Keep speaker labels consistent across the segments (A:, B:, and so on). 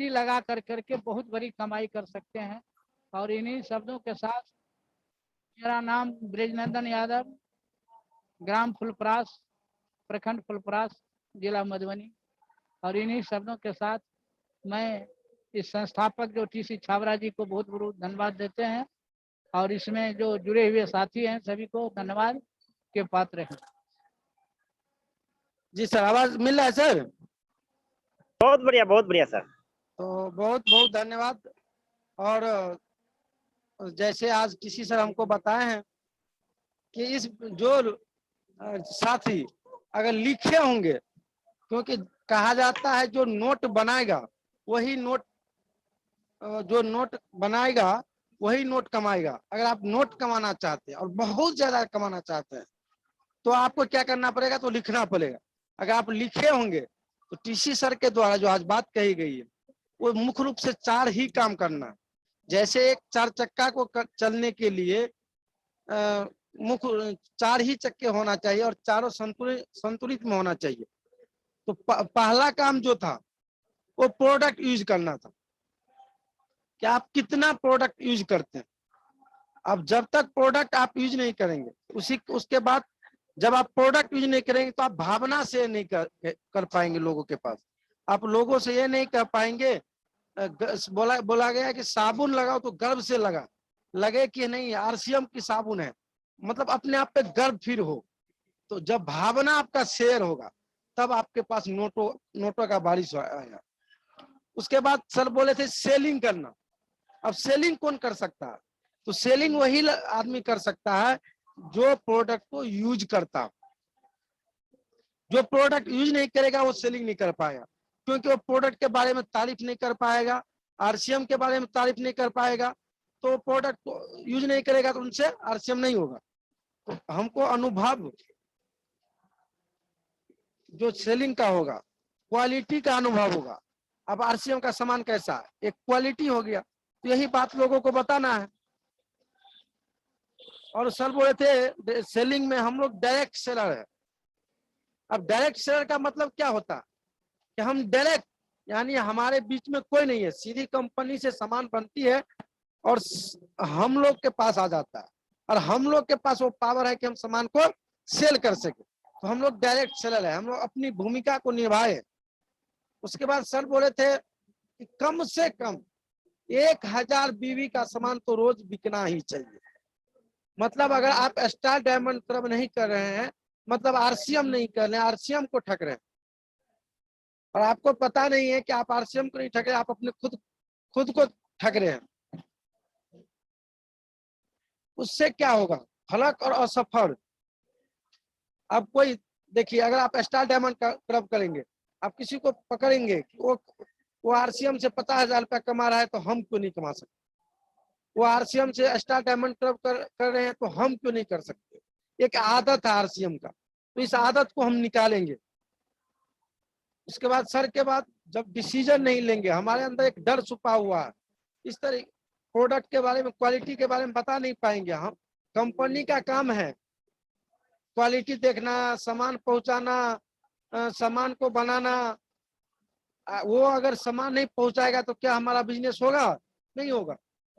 A: पूंजी लगा करके बहुत बड़ी कमाई कर सकते हैं। और इन्हीं शब्दों के साथ मेरा नाम ब्रिजनंदन यादव, ग्राम फुलपरास, प्रखंड फुलपरास, जिला मधुबनी। और इन्हीं शब्दों के साथ मैं इस संस्थापक जो टीसी छाबड़ा जी को बहुत बहुत धन्यवाद देते हैं, और इसमें जो जुड़े हुए साथी हैं सभी को धन्यवाद के पात्र हैं।
B: जी सर, आवाज मिल रहा है सर?
C: बहुत बढ़िया सर।
B: तो बहुत बहुत धन्यवाद। और जैसे आज किसी सर हमको बताए हैं कि इस जो साथी अगर लिखे होंगे, क्योंकि कहा जाता है जो नोट बनाएगा वही नोट, जो नोट बनाएगा वही नोट कमाएगा। अगर आप नोट कमाना चाहते हैं और बहुत ज्यादा कमाना चाहते हैं तो आपको क्या करना पड़ेगा? तो लिखना पड़ेगा। अगर आप लिखे होंगे तो टीसी सर के द्वारा जो आज बात कही गई है वो मुख्य रूप से 4 ही काम करना। जैसे एक 4 चक्का को चलने के लिए मुख्य 4 ही चक्के होना चाहिए और चारों संतुलित में होना चाहिए। तो पहला काम जो था वो प्रोडक्ट यूज करना था कि आप कितना प्रोडक्ट यूज करते हैं। अब जब तक प्रोडक्ट आप यूज नहीं करेंगे, उसके बाद जब आप प्रोडक्ट यूज नहीं करेंगे तो आप भावना से नहीं कर पाएंगे लोगों के पास। आप लोगों से ये नहीं कर पाएंगे। बोला गया कि साबुन लगाओ तो गर्व से लगे कि नहीं आरसीएम की साबुन है, मतलब अपने आप पे गर्व फील हो। तो जब भावना आपका शेयर होगा तब आपके पास नोटों का बारिश आएगा। उसके बाद सर बोले थे सेलिंग करना। अब सेलिंग कौन कर सकता है? तो सेलिंग वही आदमी कर सकता है जो प्रोडक्ट को यूज करता। जो प्रोडक्ट यूज नहीं करेगा वो सेलिंग नहीं कर पाएगा, क्योंकि वो प्रोडक्ट के बारे में तारीफ नहीं कर पाएगा, आरसीएम के बारे में तारीफ नहीं कर पाएगा। तो प्रोडक्ट को यूज नहीं करेगा तो उनसे आरसीएम नहीं होगा। तो हमको अनुभव जो सेलिंग का होगा, क्वालिटी का अनुभव होगा। अब आरसीएम का सामान कैसा है, एक क्वालिटी हो गया। तो यही बात लोगों को बताना है। और सर बोले थे सेलिंग में हम लोग डायरेक्ट सेलर है। अब डायरेक्ट सेलर का मतलब क्या होता है कि हम डायरेक्ट, यानी हमारे बीच में कोई नहीं है, सीधी कंपनी से सामान बनती है और हम लोग के पास आ जाता है, और हम लोग के पास वो पावर है कि हम सामान को सेल कर सके। तो हम लोग डायरेक्ट सेलर है, हम लोग अपनी भूमिका को निभाए। उसके बाद सर बोले थे कि कम से कम 1000 बीवी का सामान तो रोज बिकना ही चाहिए। मतलब अगर आप स्टार डायमंड क्लब नहीं कर रहे हैं, मतलब आरसीएम नहीं कर रहे हैं, आरसीएम को ठग रहे हैं, और आपको पता नहीं है कि आप आरसीएम को नहीं ठग रहे, आप अपने खुद को ठग रहे हैं। उससे क्या होगा? फलक और असफल। अब कोई देखिए, अगर आप स्टार डायमंड क्लब करेंगे, आप किसी को पकड़ेंगे कि वो आरसीएम से 50,000 रुपया कमा रहा है तो हम क्यों नहीं कमा सकते? वो आरसीएम से स्टार डायमंड क्लब कर रहे हैं तो हम क्यों नहीं कर सकते? एक आदत है आरसीएम का, तो इस आदत को हम निकालेंगे। उसके बाद सर के बाद जब डिसीजन नहीं लेंगे, हमारे अंदर एक डर छुपा हुआ है, इस तरह प्रोडक्ट के बारे में, क्वालिटी के बारे में बता नहीं पाएंगे हम। कंपनी का काम है क्वालिटी देखना, सामान पहुंचाना, सामान को बनाना। वो अगर सामान नहीं पहुंचाएगा तो क्या हमारा बिजनेस होगा? नहीं होगा।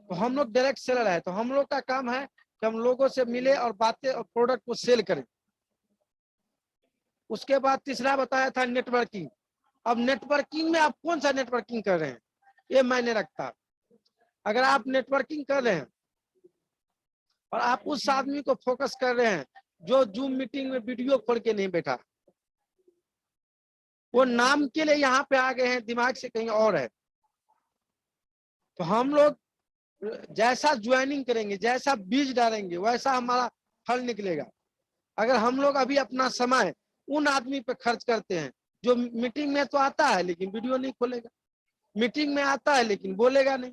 B: तो हम लोग डायरेक्ट सेलर है, तो हम लोग का काम है कि हम लोगों से मिले और बातें और प्रोडक्ट को सेल करें। उसके बाद तीसरा बताया था नेटवर्किंग। अब नेटवर्किंग में आप कौन सा नेटवर्किंग कर रहे हैं ये मायने रखता है। अगर आप नेटवर्किंग कर रहे हैं और आप उस आदमी को फोकस कर रहे हैं जो जूम मीटिंग में वीडियो खोल के नहीं बैठा, वो नाम के लिए यहाँ पे आ गए हैं, दिमाग से कहीं और है, तो हम लोग जैसा ज्वाइनिंग करेंगे, जैसा बीज डालेंगे, वैसा हमारा फल निकलेगा। अगर हम लोग अभी अपना समय उन आदमी पे खर्च करते हैं जो मीटिंग में तो आता है लेकिन वीडियो नहीं खोलेगा, मीटिंग में आता है लेकिन बोलेगा नहीं,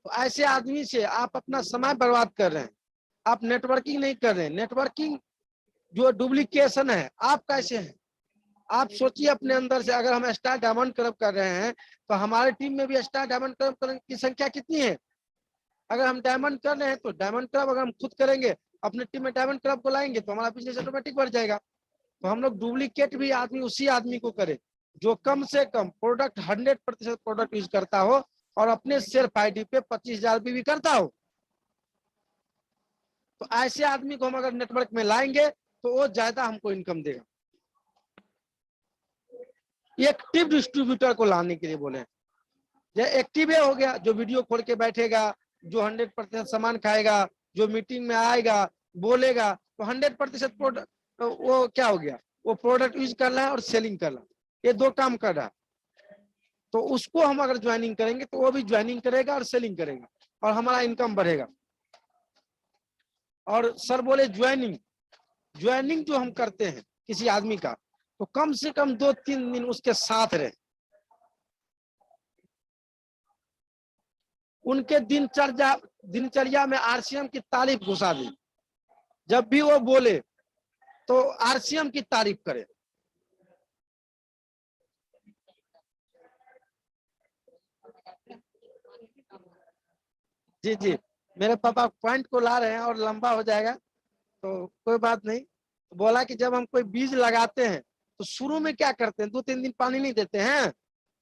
B: तो ऐसे आदमी से आप अपना समय बर्बाद कर रहे हैं, आप नेटवर्किंग नहीं कर रहे हैं। नेटवर्किंग जो डुप्लीकेशन है, आप कैसे हैं? आप सोचिए अपने अंदर से, अगर हम स्टार डायमंड क्लब कर रहे हैं तो हमारे टीम में भी स्टार डायमंड क्लब की संख्या कितनी है? अगर हम डायमंड कर रहे हैं तो डायमंड क्लब अगर हम खुद करेंगे, अपने टीम में डायमंड क्लब को लाएंगे तो हमारा बिजनेस ऑटोमेटिक बढ़ जाएगा। तो हम लोग डुप्लीकेट भी आदमी उसी आदमी को करें जो कम से कम प्रोडक्ट 100% प्रोडक्ट यूज करता हो और अपने सेल्फ आईडी पे 25,000 भी करता हो, तो ऐसे आदमी को हम अगर नेटवर्क में लाएंगे तो वो ज्यादा हमको इनकम देगा। एक्टिव डिस्ट्रीब्यूटर को लाने के लिए बोले, ये एक्टिव हो गया, जो वीडियो खोल के बैठेगा, जो 100% सामान खाएगा, जो मीटिंग में आएगा, बोलेगा, तो 100% प्रोडक्ट, तो वो क्या हो गया, वो प्रोडक्ट यूज कर रहा है और सेलिंग कर रहा है, ये दो काम कर रहा है। तो उसको हम अगर ज्वाइनिंग करेंगे तो वो भी ज्वाइनिंग करेगा और सेलिंग करेगा और हमारा इनकम बढ़ेगा। और सर बोले ज्वाइनिंग जो हम करते हैं किसी आदमी का, तो कम से कम 2-3 दिन उसके साथ रहे, उनके दिनचर्या में आरसीएम की तारीफ घुसा दी। जब भी वो बोले तो आरसीएम की तारीफ करे। जी जी, मेरे पापा पॉइंट को ला रहे हैं और लंबा हो जाएगा तो कोई बात नहीं। बोला कि जब हम कोई बीज लगाते हैं तो शुरू में क्या करते हैं, 2-3 दिन पानी नहीं देते हैं,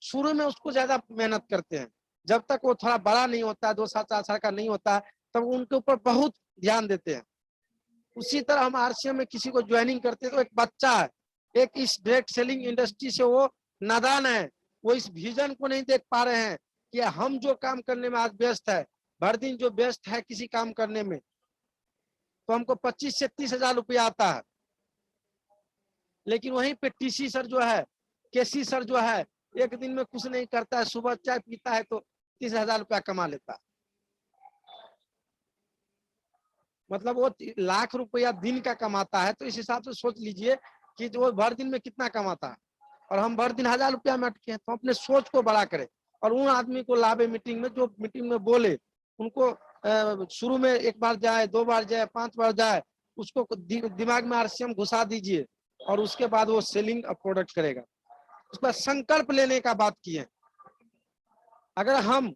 B: शुरू में उसको ज्यादा मेहनत करते हैं, जब तक वो थोड़ा बड़ा नहीं होता है, 2-4 साल का नहीं होता है, तब उनके ऊपर बहुत ध्यान देते हैं। उसी तरह हम आरसीएम में किसी को ज्वाइनिंग करते हैं तो एक बच्चा है, एक इस डायरेक्ट सेलिंग इंडस्ट्री से वो नादान है, वो इस विजन को नहीं देख पा रहे हैं कि हम जो काम करने में आज व्यस्त है, भर दिन जो व्यस्त है किसी काम करने में, तो हमको 25 से 30 हजार रुपया आता है, लेकिन वहीं पे टीसी सर जो है, केसी सर जो है, एक दिन में कुछ नहीं करता है, सुबह चाय पीता है तो 30,000 रुपया कमा लेता है। मतलब वो लाख रुपया दिन का कमाता है, तो इस हिसाब से सोच लीजिए कि जो भर दिन में कितना कमाता है, और हम भर दिन 1,000 रुपया में अटके हैं। तो अपने सोच को बड़ा करें और उन आदमी को लावे मीटिंग में, जो मीटिंग में बोले उनको शुरू में 1 बार जाए, 2 बार जाए, 5 बार जाए, उसको दिमाग में आरसीएम घुसा दीजिए और उसके बाद वो सेलिंग प्रोडक्ट करेगा। उसका संकल्प लेने का बात किए, अगर हम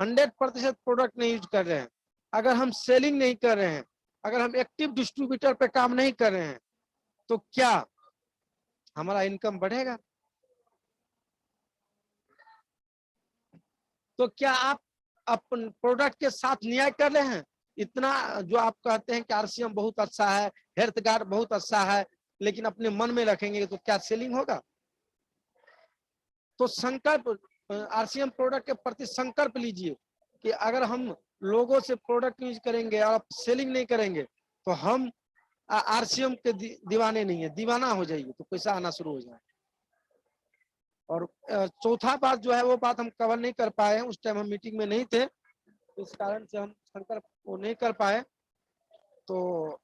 B: 100% प्रोडक्ट नहीं यूज कर रहे हैं, अगर हम सेलिंग नहीं कर रहे हैं, अगर हम एक्टिव डिस्ट्रीब्यूटर पे काम नहीं कर रहे हैं, तो क्या हमारा इनकम बढ़ेगा? तो क्या आप अपन प्रोडक्ट के साथ न्याय कर रहे हैं? इतना जो आप कहते हैं कि आरसीएम बहुत अच्छा है, हेल्थ गार्ड बहुत अच्छा है, लेकिन अपने मन में रखेंगे तो क्या सेलिंग होगा? तो संकल्प, आरसीएम प्रोडक्ट के प्रति संकल्प लीजिए कि अगर हम लोगों से प्रोडक्ट यूज करेंगे और सेलिंग नहीं करेंगे तो हम आरसीएम के दीवाने नहीं है, दीवाना हो जाइए तो पैसा आना शुरू हो जाए। और चौथा बात जो है वो बात हम कवर नहीं कर पाए हैं, उस टाइम हम मीटिंग में नहीं थे, इस कारण से हम संकल्प वो नहीं कर पाए। तो